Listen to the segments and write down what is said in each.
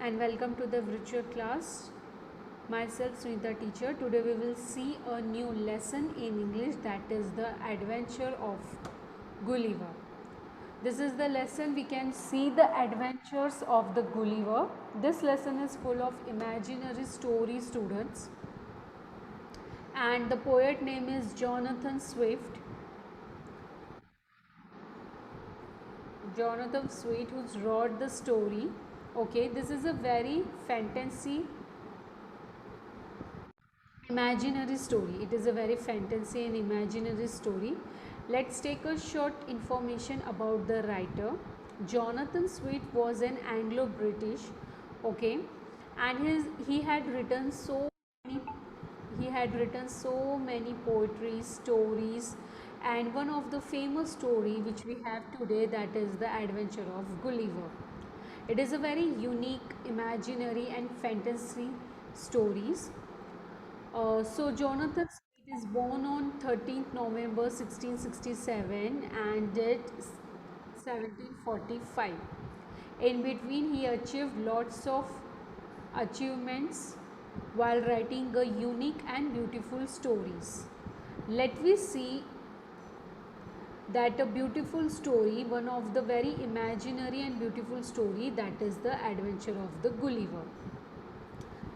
and welcome to the virtual class. Myself Sunita teacher. Today we will see a new lesson in English, that is the adventure of Gulliver. This is the lesson we can see the adventures of the Gulliver. This lesson is full of imaginary story, students, and the poet name is Jonathan Swift. Jonathan Swift, who's wrote the story. Okay, this is a very fantasy imaginary story. It is a very fantasy and imaginary story. Let's take a short information about the writer. Jonathan Swift was an Anglo-British, okay, and he had written many he had written so many poetry stories, and one of the famous story which we have today, that is the adventure of Gulliver. It is a very unique imaginary and fantasy stories. So Jonathan Swift is born on 13th November 1667 and died 1745. In between, he achieved lots of achievements while writing a unique and beautiful stories. Let we see that a beautiful story, one of the very imaginary and beautiful story, that is the adventure of the Gulliver.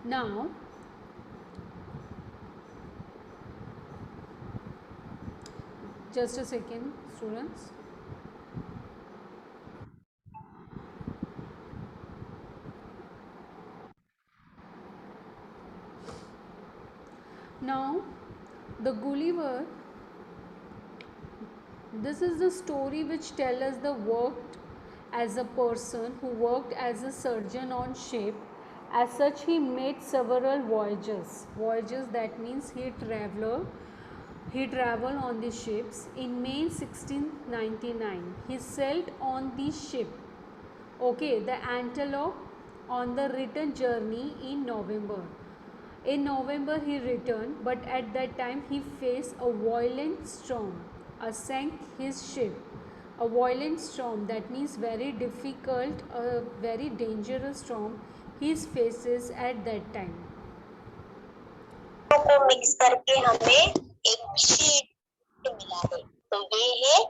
Now, just a second, students. Now, the Gulliver, this is the story which tells us the worked as a person who worked as a surgeon on ship. As such, he made several voyages. Voyages, that means he traveled on the ships. In May 1699, he sailed on the ship, okay, the Antelope, on the return journey in November. In November, he returned, but at that time he faced a violent storm, sank his ship. A violent storm, that means very difficult, a very dangerous storm he faces at that time. को mix करके हमें एक sheet मिला है, तो ये है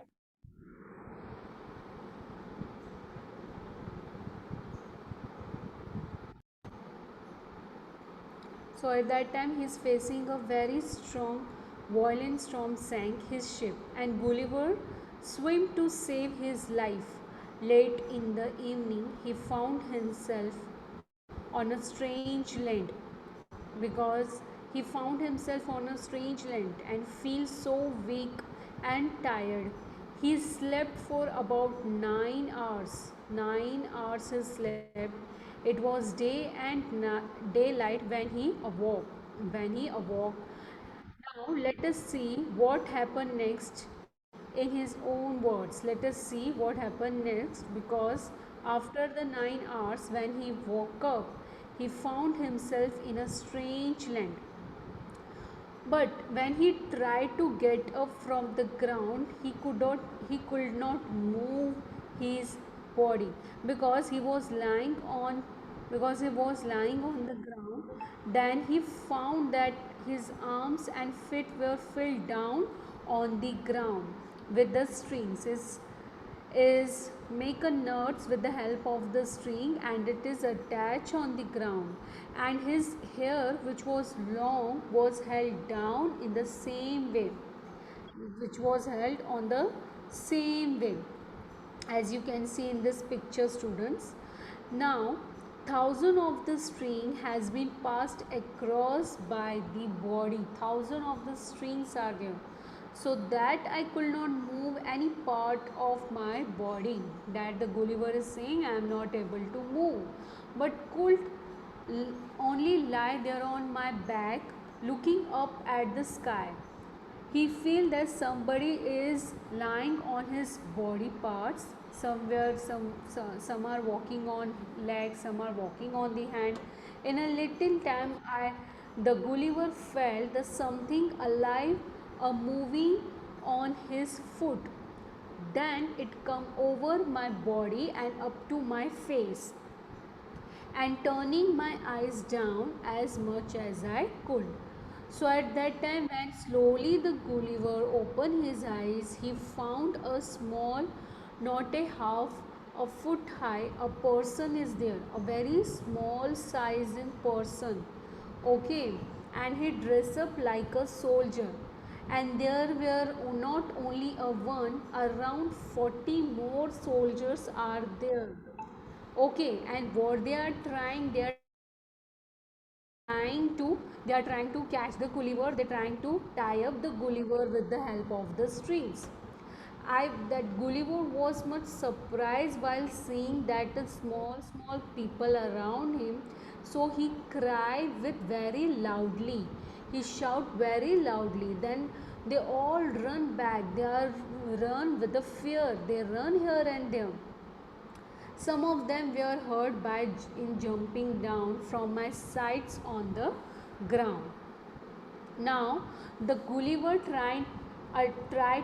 So at that time he is facing a very strong, violent storm sank his ship, and Gulliver swam to save his life. Late in the evening, he found himself on a strange land, because he found himself on a strange land and feels so weak and tired. He slept for about 9 hours. 9 hours he slept. It was day and daylight when he awoke. When he awoke. Now let us see what happened next in his own words. Let us see what happened next, because after the 9 hours, when he woke up, he found himself in a strange land. But when he tried to get up from the ground, he could not move his body, because he was lying on the ground. Then he found that his arms and feet were filled down on the ground with the strings. Is make a knots with the help of the string, and it is attached on the ground, and his hair, which was long, was held down in the same way, which was held on the same way, as you can see in this picture, students. Now, thousand of the string has been passed across by the body. Thousand of the strings are there, so that I could not move any part of my body. That the Gulliver is saying, I am not able to move, but could only lie there on my back, looking up at the sky. He feels that somebody is lying on his body parts. Somewhere, some are walking on legs, some are walking on the hand. In a little time, the Gulliver felt that something alive, a moving on his foot. Then it come over my body and up to my face, and turning my eyes down as much as I could. So at that time, when slowly the Gulliver opened his eyes, he found a small, not a half a foot high, a person is there, a very small sizing person. Okay, and he dressed up like a soldier. And there were not only a one, around 40 more soldiers are there. Okay, and what they are trying to catch the Gulliver. They're trying to tie up the Gulliver with the help of the strings. I that Gulliver was much surprised while seeing that the small people around him. So he cried with very loudly. He shout very loudly. Then they all run back. They are run with the fear. They run here and there. Some of them were hurt by in jumping down from my sides on the ground. Now the Gulliver tried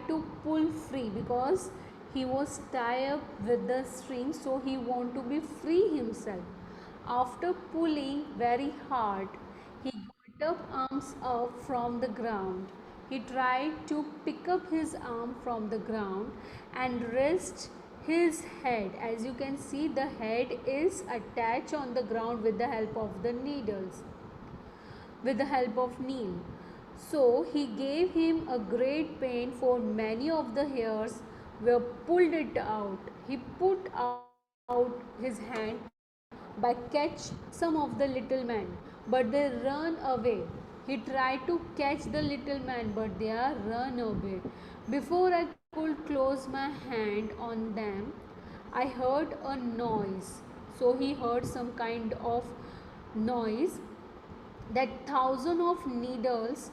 to pull free because he was tied up with the string, so he wanted to be free himself. After pulling very hard, he got up arms up from the ground. He tried to pick up his arm from the ground and rest his head. As you can see, the head is attached on the ground with the help of Neil. So he gave him a great pain, for many of the hairs were pulled it out. He put out his hand by catch some of the little men, but they run away. He tried to catch the little man, but they are run away. Before I could close my hand on them, I heard a noise. So he heard some kind of noise, that thousand of needles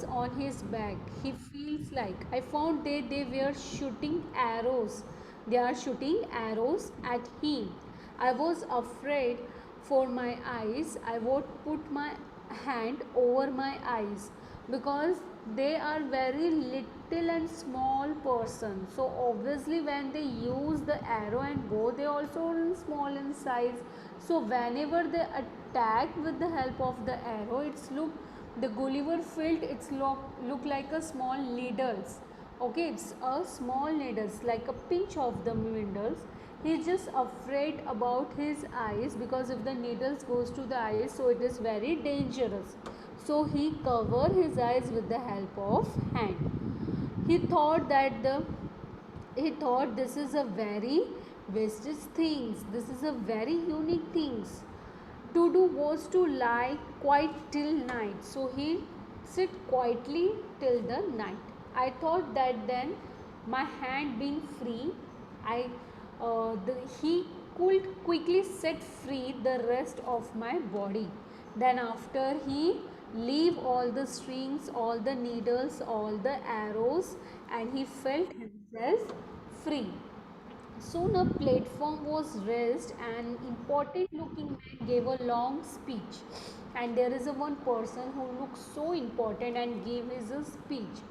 on his back. He feels like I found they were shooting arrows. They are shooting arrows at him. I was afraid for my eyes. I would put my hand over my eyes because they are very little and small person. So obviously when they use the arrow and bow, they also are small in size. So whenever they attack with the help of the arrow, the Gulliver felt look like a small needles. Okay, it's a small needles, like a pinch of the needles. He's just afraid about his eyes, because if the needles goes to the eyes, so it is very dangerous. So he cover his eyes with the help of hand. He thought that the he thought this is a very wastage things. This is a very unique things to do was to lie quite till night. So he sit quietly till the night. I thought that then, my hand being free, he could quickly set free the rest of my body. Then after he leave all the strings, all the needles, all the arrows, and he felt himself free. Soon a platform was raised. An important looking man gave a long speech, and there is a one person who looks so important and gave his a speech.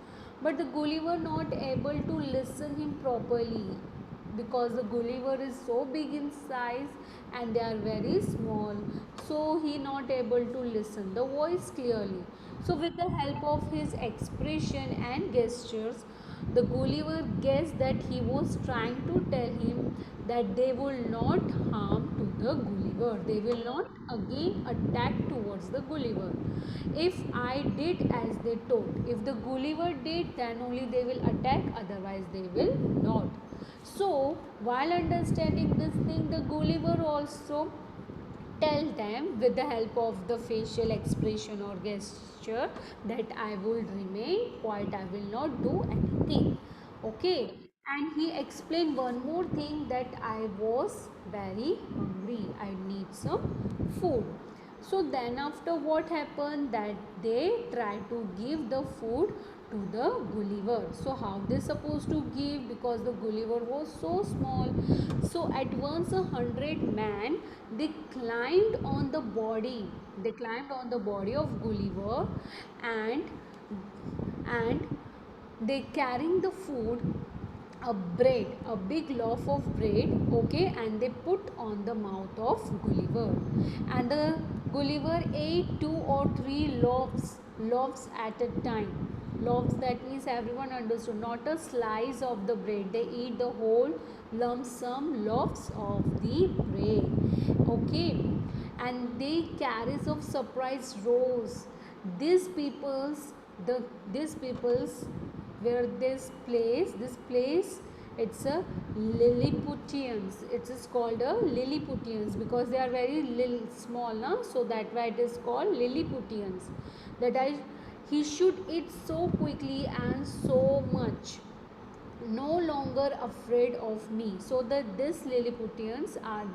But the Gulliver not able to listen him properly, because the Gulliver is so big in size and they are very small. So he not able to listen the voice clearly. So with the help of his expression and gestures, the Gulliver guessed that he was trying to tell him that they will not harm to the Gulliver. They will not again attack towards the Gulliver. If I did as they told, if the Gulliver did, then only they will attack, otherwise they will not. So while understanding this thing, the Gulliver also tell them with the help of the facial expression or gesture that I will remain quiet, I will not do anything. Okay, and he explained one more thing, that I was very hungry, I need some food. So then after what happened, that they try to give the food to the Gulliver. So how they supposed to give, because the Gulliver was so small. So at once 100 men, they climbed on the body. They climbed on the body of Gulliver, and they carrying the food a bread, a big loaf of bread, okay, and they put on the mouth of Gulliver. And the Gulliver ate two or three loaves at a time. Loaves, that means everyone understood, not a slice of the bread. They eat the whole lump sum loaves of the bread, okay. And they carries of surprise rose. These peoples, these peoples where this place it's a Lilliputians. It is called a Lilliputians because they are very little small, na? So that why it is called Lilliputians. That he should eat so quickly and so much, no longer afraid of me. So that these Lilliputians are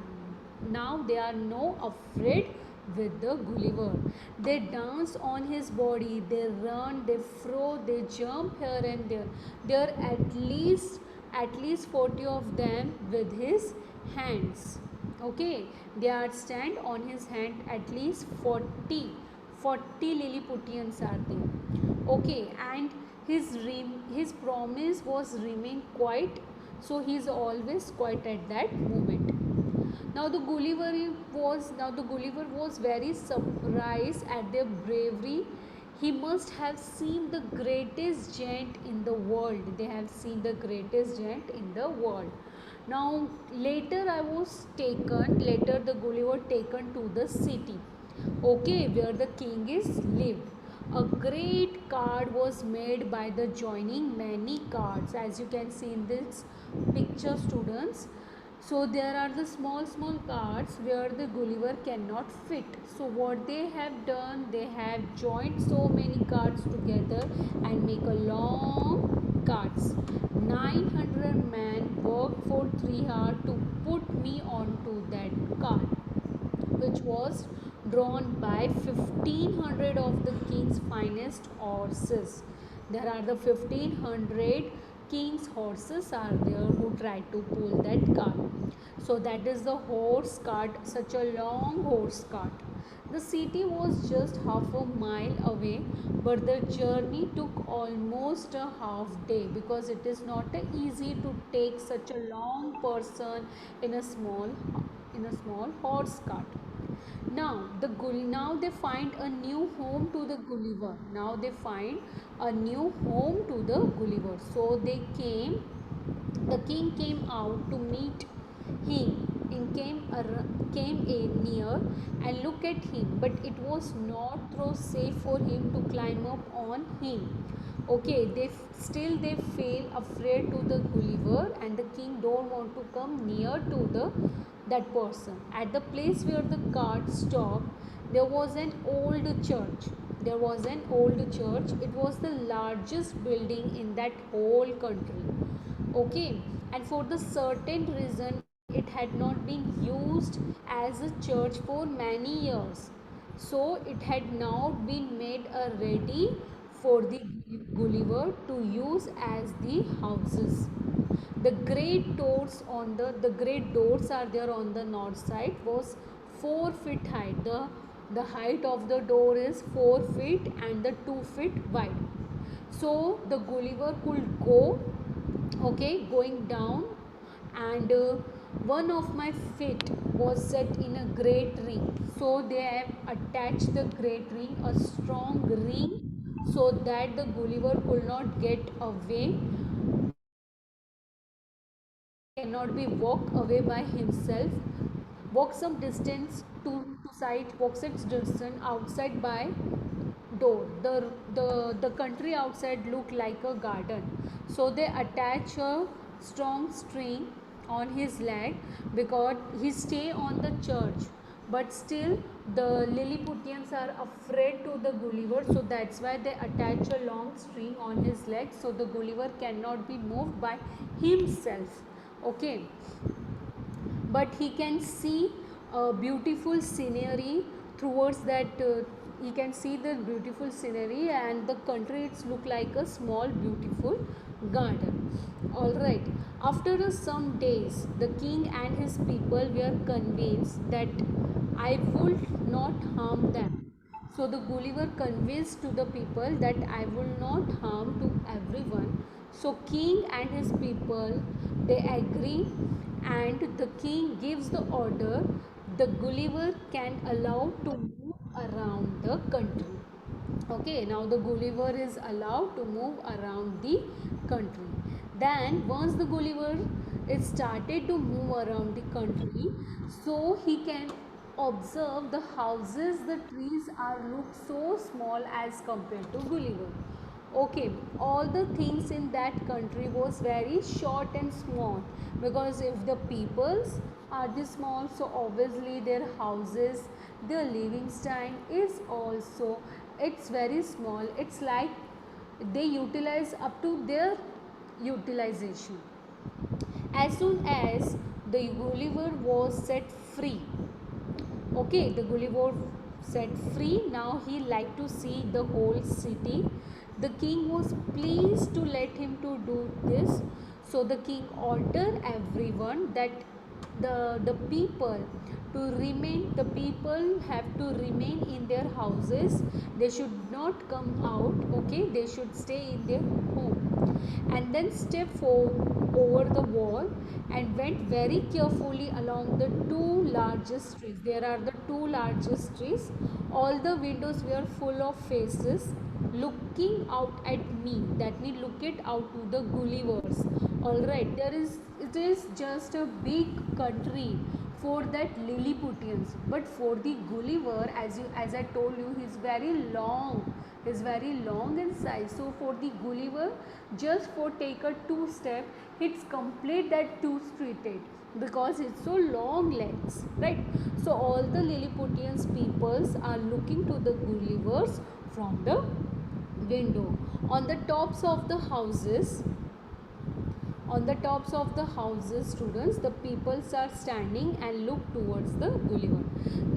now, they are no afraid with the Gulliver. They dance on his body, they run, they throw, they jump here and there. There are at least 40 of them with his hands, okay. They are stand on his hand, at least 40 Lilliputians are there, okay. And his promise was remain quiet, so he is always quiet at that moment. Now the Gulliver was very surprised at their bravery. He must have seen the greatest giant in the world. They have seen the greatest giant in the world. Now later the Gulliver taken to the city, okay, where the king is lived. A great card was made by the joining many cards, as you can see in this picture, students. So there are the small cards where the Gulliver cannot fit. So what they have done, they have joined so many cards together and make a long cards. 900 men worked for 3 hours to put me onto that card, which was drawn by 1500 of the king's finest horses. There are the 1500 king's horses are there who try to pull that cart. So that is the horse cart, such a long horse cart. The city was just half a mile away, but the journey took almost a half day because it is not easy to take such a long person in a small horse cart. Now they find a new home to the Gulliver. Now they find a new home to the Gulliver. So the king came out to meet him and came near and look at him, but it was not so safe for him to climb up on him. Okay, they feel afraid to the Gulliver, and the king don't want to come near to that person. At the place where the cart stopped, there was an old church. It was the largest building in that whole country, okay. And for the certain reason, it had not been used as a church for many years, so it had now been made a ready for the Gulliver to use as the houses. The great doors are there on the north side, was 4 feet high. The height of the door is 4 feet and the 2 feet wide. So the Gulliver could go, okay, going down. And one of my feet was set in a great ring, so they have attached the great ring, a strong ring, so that the Gulliver could not get away, cannot be walked away by himself. Walk some distance outside by door. The country outside looked like a garden, so they attach a strong string on his leg because he stay on the church. But still the Lilliputians are afraid to the Gulliver, so that's why they attach a long string on his leg, so the Gulliver cannot be moved by himself, okay. But he can see a beautiful scenery towards that. He can see the beautiful scenery, and the country it's look like a small beautiful garden. All right, after some days the king and his people were convinced that I would not harm them. So the Gulliver convinced to the people that I will not harm to everyone. So king and his people, they agree, and the king gives the order the Gulliver can allow to move around the country. Okay, now the Gulliver is allowed to move around the country. Then once the Gulliver is started to move around the country, so he can observe the houses, the trees are look so small as compared to Gulliver. Okay, all the things in that country was very short and small, because if the peoples are this small, so obviously their houses, their living style is also, it's very small. It's like they utilize up to their utilization. As soon as the Gulliver was set free, okay, the Gulliver set free, now he liked to see the whole city. The king was pleased to let him to do this. So the king ordered everyone that the people to remain, the people have to remain in their houses. They should not come out. Okay, they should stay in their home. And then step over the wall and went very carefully along the two largest trees. There are the two largest trees. All the windows were full of faces looking out at me. That means look it out to the Gullivers. All right, there is, it is just a big country for that Lilliputians, but for the Gulliver, as I told you, he's very long. Is very long in size. So for the Gulliver, just for take a two step, it's complete that two streeted, because it's so long legs, right? So all the Lilliputians peoples are looking to the Gullivers from the window. On the tops of the houses, on the tops of the houses, students, the peoples are standing and look towards the Gulliver.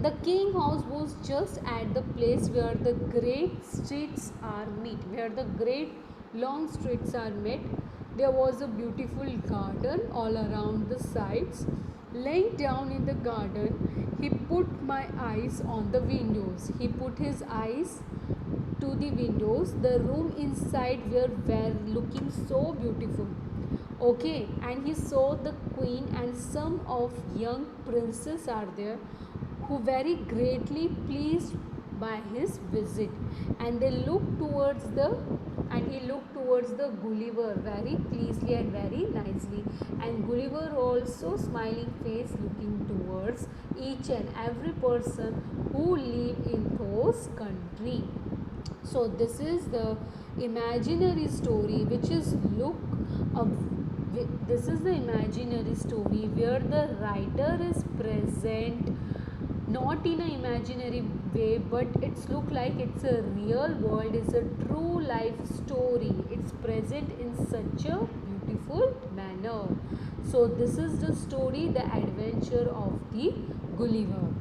The king house was just at the place where the great streets are meet, where the great long streets are met. There was a beautiful garden all around the sides. Laying down in the garden, he put my eyes on the windows. He put his eyes to the windows. The room inside were looking so beautiful. Okay, and he saw the queen and some of young princes are there, who very greatly pleased by his visit, and they looked towards the, and he looked towards the Gulliver very pleasantly and very nicely, and Gulliver also smiling face looking towards each and every person who live in those country. So this is the imaginary story which is look of, this is the imaginary story where the writer is present not in an imaginary way, but it's look like it's a real world, it's a true life story, it's present in such a beautiful manner. So this is the story, the adventure of the Gulliver.